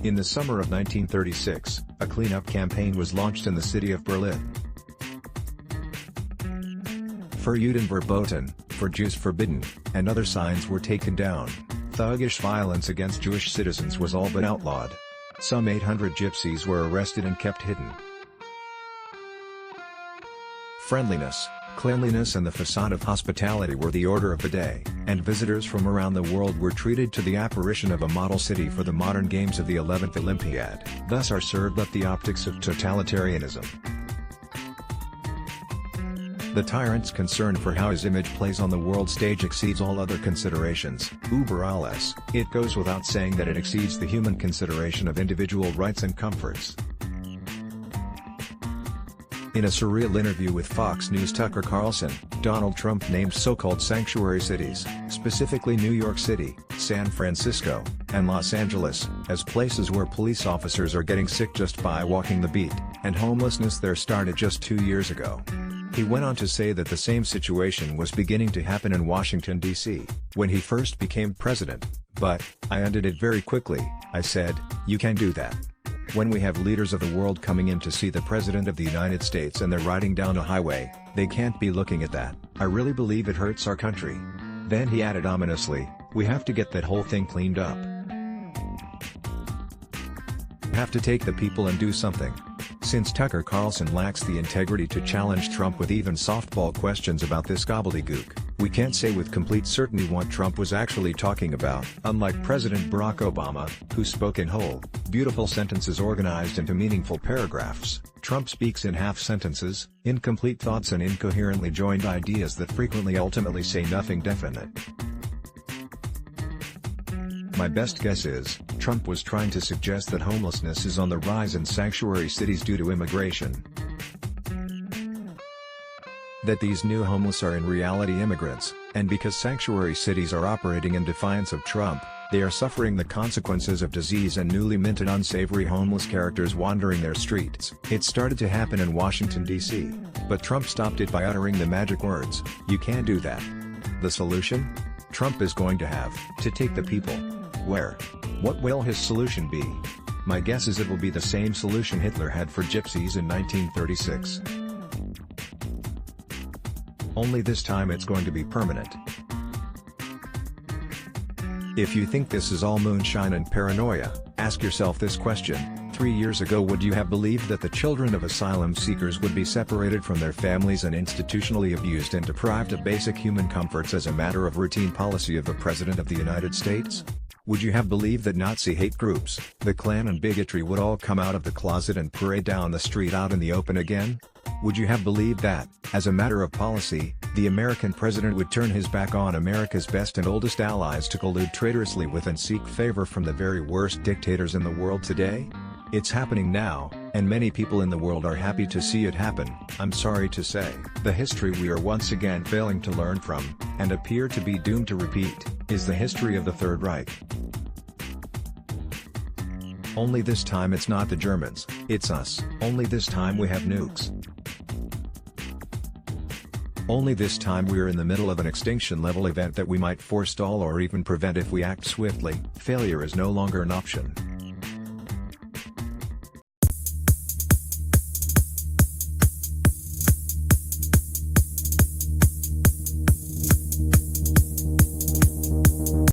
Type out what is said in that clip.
In the summer of 1936, a cleanup campaign was launched in the city of Berlin. For Juden verboten, for Jews forbidden, and other signs were taken down. Thuggish violence against Jewish citizens was all but outlawed. Some 800 gypsies were arrested and kept hidden. Friendliness, cleanliness and the facade of hospitality were the order of the day, and visitors from around the world were treated to the apparition of a model city for the modern games of the 11th Olympiad. Thus are served up the optics of totalitarianism. The tyrant's concern for how his image plays on the world stage exceeds all other considerations. Über alles, it goes without saying that it exceeds the human consideration of individual rights and comforts. In a surreal interview with Fox News' Tucker Carlson, Donald Trump named so-called sanctuary cities, specifically New York City, San Francisco, and Los Angeles, as places where police officers are getting sick just by walking the beat, and homelessness there started just 2 years ago. He went on to say that the same situation was beginning to happen in Washington, D.C., when he first became president, but, I ended it very quickly. I said, you can do that. When we have leaders of the world coming in to see the President of the United States and they're riding down a highway, they can't be looking at that. I really believe it hurts our country. Then he added ominously, we have to get that whole thing cleaned up. Have to take the people and do something. Since Tucker Carlson lacks the integrity to challenge Trump with even softball questions about this gobbledygook, we can't say with complete certainty what Trump was actually talking about. Unlike President Barack Obama, who spoke in whole, beautiful sentences organized into meaningful paragraphs, Trump speaks in half sentences, incomplete thoughts and incoherently joined ideas that frequently ultimately say nothing definite. My best guess is, Trump was trying to suggest that homelessness is on the rise in sanctuary cities due to immigration. That these new homeless are in reality immigrants, and because sanctuary cities are operating in defiance of Trump, they are suffering the consequences of disease and newly minted unsavory homeless characters wandering their streets. It started to happen in Washington, D.C., but Trump stopped it by uttering the magic words, you can't do that. The solution? Trump is going to have to take the people. Where? What will his solution be? My guess is it will be the same solution Hitler had for gypsies in 1936. Only this time it's going to be permanent. If you think this is all moonshine and paranoia, ask yourself this question: 3 years ago would you have believed that the children of asylum seekers would be separated from their families and institutionally abused and deprived of basic human comforts as a matter of routine policy of the President of the United States? Would you have believed that Nazi hate groups, the Klan and bigotry would all come out of the closet and parade down the street out in the open again? Would you have believed that, as a matter of policy, the American president would turn his back on America's best and oldest allies to collude traitorously with and seek favor from the very worst dictators in the world today? It's happening now, and many people in the world are happy to see it happen. I'm sorry to say, the history we are once again failing to learn from, and appear to be doomed to repeat, is the history of the Third Reich. Only this time it's not the Germans, it's us. Only this time we have nukes. Only this time we're in the middle of an extinction-level event that we might forestall or even prevent if we act swiftly. Failure is no longer an option.